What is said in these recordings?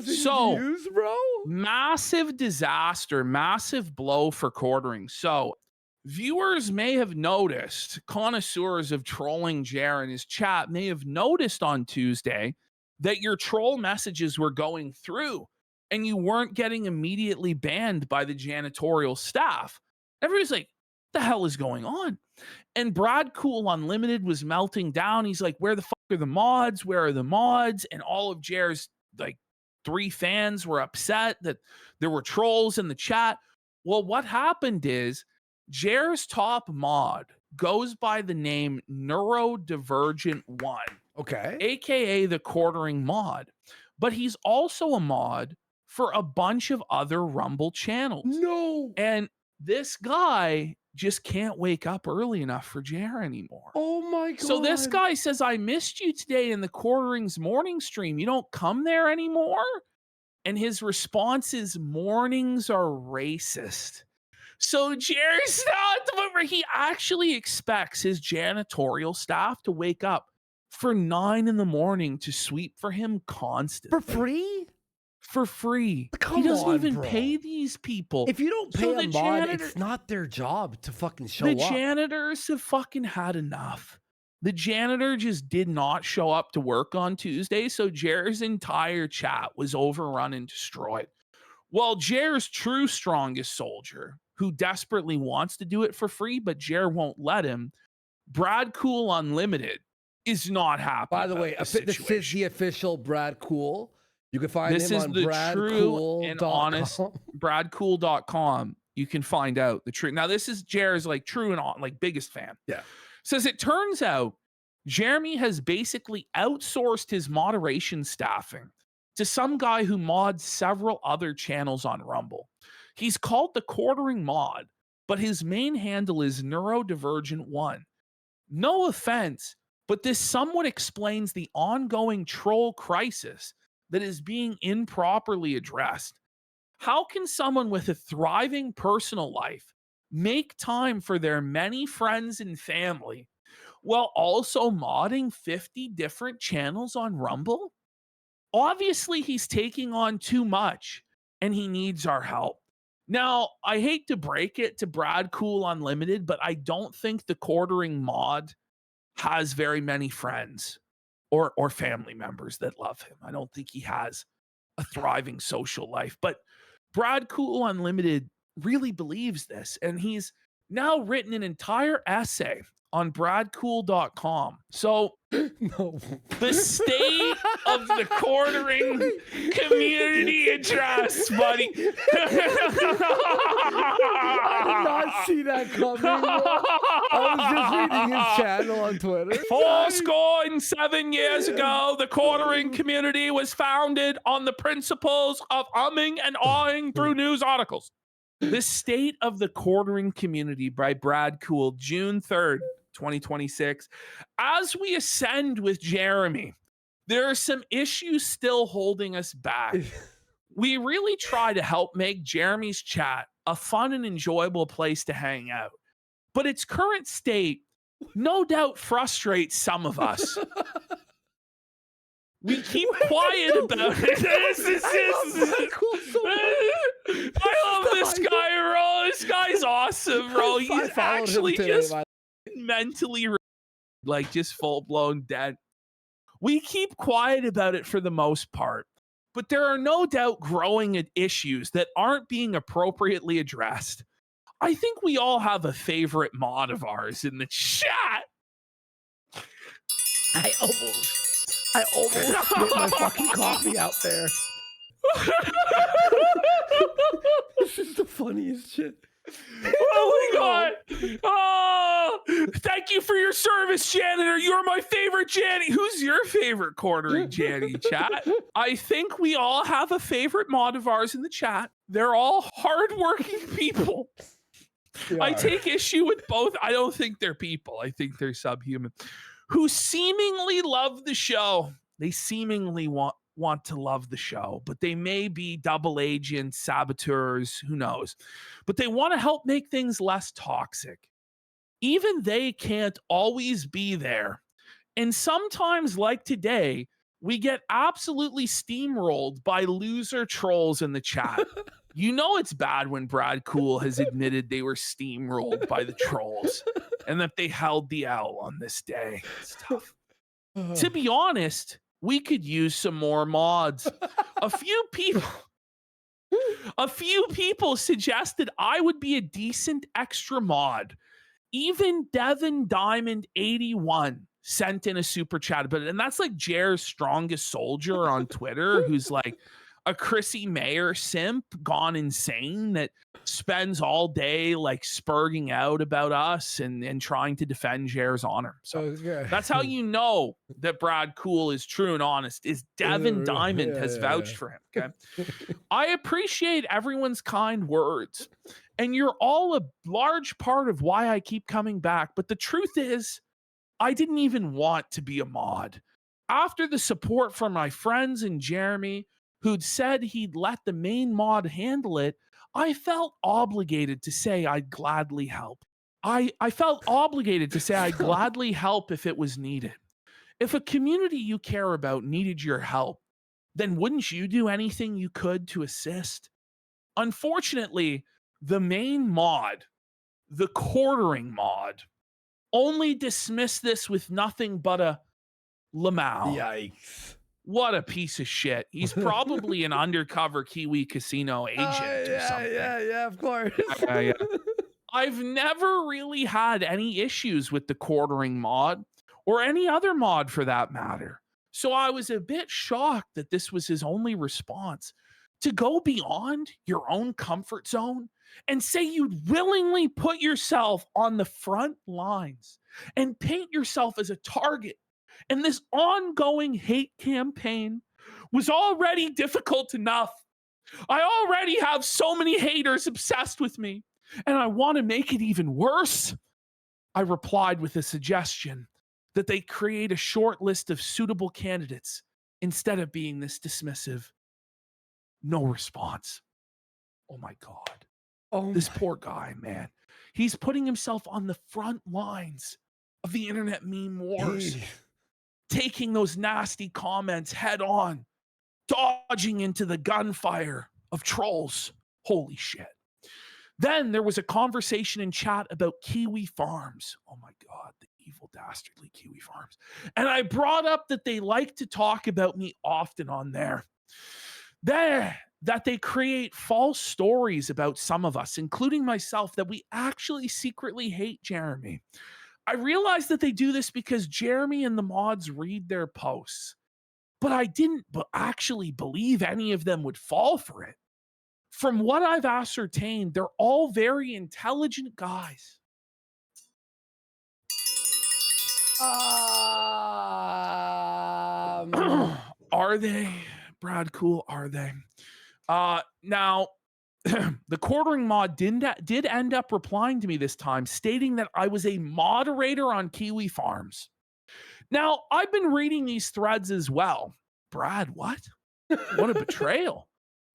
1,000 views, bro. Massive disaster, massive blow for Quartering. So viewers may have noticed, connoisseurs of trolling Jer and his chat may have noticed on Tuesday that your troll messages were going through and you weren't getting immediately banned by the janitorial staff. Everybody's like, the hell is going on? And Bradcool Unlimited was melting down. He's like, where the fuck are the mods? Where are the mods? And all of Jer's like 3 fans were upset that there were trolls in the chat. Well, what happened is Jer's top mod goes by the name Neurodivergent1. Okay. AKA the Quartering mod. But he's also a mod for a bunch of other Rumble channels. No. And this guy just can't wake up early enough for Jer anymore. Oh my God. So this guy says, I missed you today in the Quartering's morning stream. You don't come there anymore? And his response is, mornings are racist. So Jer's not the point where he actually expects his janitorial staff to wake up for 9 a.m. to sweep for him constantly. For free? For free. Come he doesn't on, even bro. pay these people. If you don't pay a mod, it's not their job to fucking show up. The janitors have fucking had enough. The janitor just did not show up to work on Tuesday, so Jer's entire chat was overrun and destroyed. Well, Jer's true strongest soldier, who desperately wants to do it for free, but Jer won't let him, Bradcool Unlimited, is not happy. By the way, this is the official Bradcool. You can find him on true and honest Bradcool.com. You can find out the truth. Now, this is Jer's like true and like biggest fan. Yeah. Says it turns out Jeremy has basically outsourced his moderation staffing to some guy who mods several other channels on Rumble. He's called the Quartering Mod, but his main handle is Neurodivergent1. No offense, but this somewhat explains the ongoing troll crisis that is being improperly addressed. How can someone with a thriving personal life make time for their many friends and family while also modding 50 different channels on Rumble? Obviously, he's taking on too much and he needs our help. Now, I hate to break it to Bradcool Unlimited, but I don't think the Quartering mod has very many friends or family members that love him. I don't think he has a thriving social life. But Bradcool Unlimited really believes this, and he's now written an entire essay on Bradcool.com. So the state of the Quartering community address, buddy. I did not see that coming. I was just reading his channel on Twitter. 7 years ago, the Quartering community was founded on the principles of umming and awing through news articles. The State of the Quartering Community by Bradcool, June 3rd, 2026. As we ascend with Jeremy, there are some issues still holding us back. We really try to help make Jeremy's chat a fun and enjoyable place to hang out. But its current state no doubt frustrates some of us. We keep quiet about it. I love this guy, bro. This guy's awesome, bro. He's actually just mentally, like, just full-blown dead. We keep quiet about it for the most part, but there are no doubt growing issues that aren't being appropriately addressed. I think we all have a favorite mod of ours in the chat. I almost spit my fucking coffee out there. This is the funniest shit. Oh my God. Oh, thank you for your service, janitor. You're my favorite Janny. Who's your favorite Quartering Janny, chat? I think we all have a favorite mod of ours in the chat. They're all hardworking people. I take issue with both. I don't think they're people. I think they're subhuman who seemingly love the show. They seemingly want to love the show, but they may be double agents, saboteurs, who knows? But they want to help make things less toxic. Even they can't always be there. And sometimes, like today, we get absolutely steamrolled by loser trolls in the chat. You know it's bad when Bradcool has admitted they were steamrolled by the trolls and that they held the L on this day. It's tough. To be honest, we could use some more mods. A few people suggested I would be a decent extra mod. Even Devin Diamond 81 sent in a super chat about it. And that's like Jer's strongest soldier on Twitter, who's like a Chrissy Mayer simp gone insane that spends all day like spurging out about us and trying to defend Jer's honor. So that's how you know that Bradcool is true and honest, is Devin Diamond has vouched for him. Okay. I appreciate everyone's kind words. And you're all a large part of why I keep coming back. But the truth is, I didn't even want to be a mod. After the support from my friends and Jeremy, who'd said he'd let the main mod handle it, I felt obligated to say I'd gladly help. I felt obligated to say I'd gladly help if it was needed. If a community you care about needed your help, then wouldn't you do anything you could to assist? Unfortunately, the main mod, the quartering mod, only dismissed this with nothing but a Lamau. Yikes. What a piece of shit. He's probably an undercover Kiwi Casino agent or something. Yeah, of course. Yeah. I've never really had any issues with the quartering mod or any other mod for that matter. So I was a bit shocked that this was his only response. To go beyond your own comfort zone and say you'd willingly put yourself on the front lines and paint yourself as a target in this ongoing hate campaign was already difficult enough. I already have so many haters obsessed with me, and I want to make it even worse. I replied with a suggestion that they create a short list of suitable candidates instead of being this dismissive. No response. Oh my God. This poor guy, man. He's putting himself on the front lines of the internet meme wars, taking those nasty comments head on, dodging into the gunfire of trolls. Holy shit. Then there was a conversation in chat about Kiwi Farms. Oh my God, the evil, dastardly Kiwi Farms. And I brought up that they like to talk about me often on there. That they create false stories about some of us, including myself, that we actually secretly hate Jeremy. I realize that they do this because Jeremy and the mods read their posts, but I didn't actually believe any of them would fall for it. From what I've ascertained, they're all very intelligent guys. Are they? Bradcool, are they? Now, the quartering mod did end up replying to me this time, stating that I was a moderator on Kiwi Farms. Now, I've been reading these threads as well. Brad, what? What a betrayal.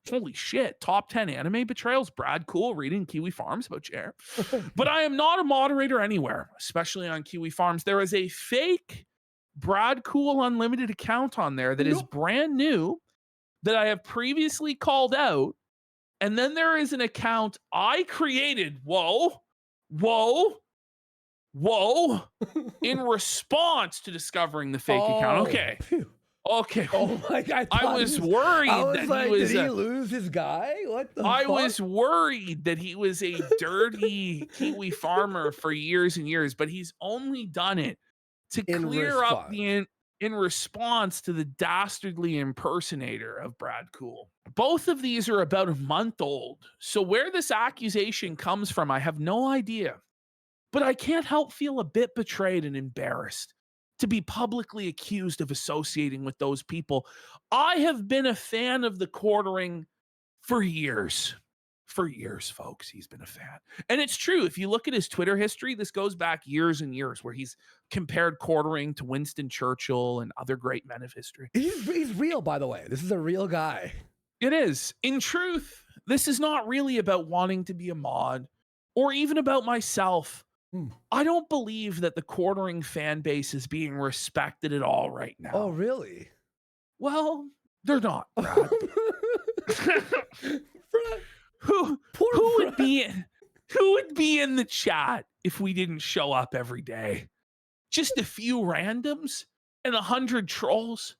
Holy shit. Top 10 anime betrayals. Bradcool reading Kiwi Farms about Jer. But I am not a moderator anywhere, especially on Kiwi Farms. There is a fake Bradcool Unlimited account on there that is brand new that I have previously called out. And then there is an account I created. Whoa, in response to discovering the fake account. Okay. Okay. Oh my God. I was worried that he was. Did he lose his guy? What the I fuck? was worried that he was a dirty Kiwi farmer for years and years, but he's only done it to clear up in response to the dastardly impersonator of Bradcool. Both of these are about a month old, so where this accusation comes from, I have no idea. But I can't help feel a bit betrayed and embarrassed to be publicly accused of associating with those people. I have been a fan of the quartering for years. For years, folks, he's been a fan. And it's true. If you look at his Twitter history, this goes back years and years where he's compared quartering to Winston Churchill and other great men of history. He's real, by the way. This is a real guy. It is. In truth, this is not really about wanting to be a mod or even about myself. I don't believe that the quartering fan base is being respected at all right now. Oh, really? Well, they're not, Brad. Brad, who poor who Brad. who would be in the chat if we didn't show up every day? Just a few randoms and 100 trolls?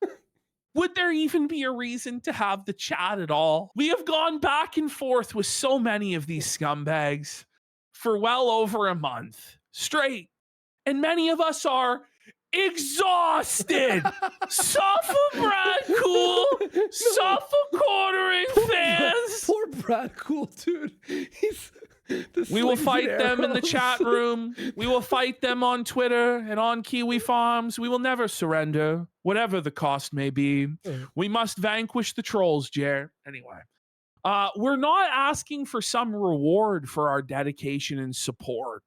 Would there even be a reason to have the chat at all? We have gone back and forth with so many of these scumbags for well over a month straight, and many of us are exhausted. Suffer Bradcool, suffer Quartering fans. Poor Bradcool, dude. We will fight them in the chat room. We will fight them on Twitter and on Kiwi Farms. We will never surrender, whatever the cost may be. We must vanquish the trolls, Jer. Anyway, we're not asking for some reward for our dedication and support,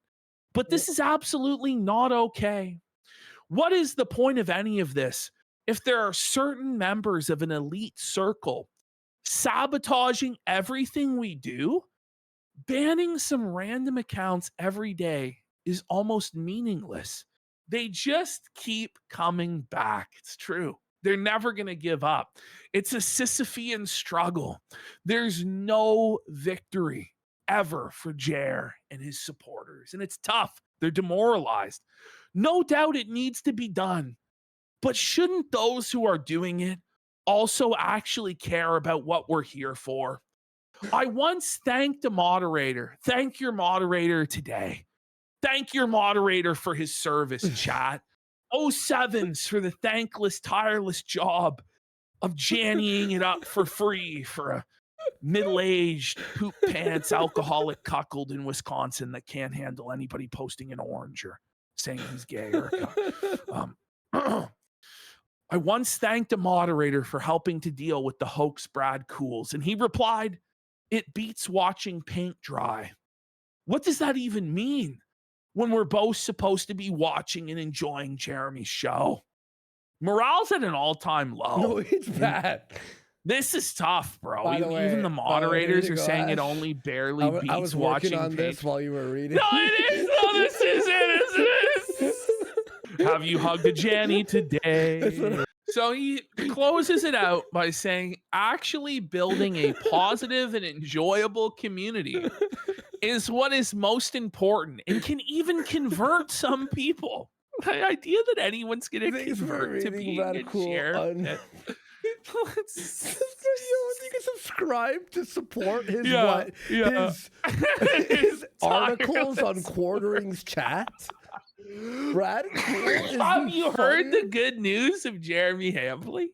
but this is absolutely not okay. What is the point of any of this if there are certain members of an elite circle sabotaging everything we do? Banning some random accounts every day is almost meaningless. They just keep coming back. It's true. They're never going to give up. It's a Sisyphean struggle. There's no victory ever for Jer and his supporters. And it's tough. They're demoralized. No doubt it needs to be done. But shouldn't those who are doing it also actually care about what we're here for? I once thanked a moderator. Thank your moderator today. Thank your moderator for his service, chat. 07s for the thankless, tireless job of jannying it up for free for a middle-aged, poop pants, alcoholic cuckold in Wisconsin that can't handle anybody posting an orange or saying he's gay. I once thanked a moderator for helping to deal with the hoax Bradcools, and he replied, "It beats watching paint dry." What does that even mean when we're both supposed to be watching and enjoying Jeremy's show? Morale's at an all-time low. No, it's bad. This is tough, bro. By the Even way, the moderators here are you go, saying it Ash. only barely beats I was working watching on paint. this while you were reading. No, it is. No, this is it. Have you hugged a Janny today? So he closes it out by saying, actually building a positive and enjoyable community is what is most important and can even convert some people. The idea that anyone's going to convert to being a share. You can subscribe to support his his articles on Quartering's chat. Bradcool. Have you heard the good news of Jeremy Hampley?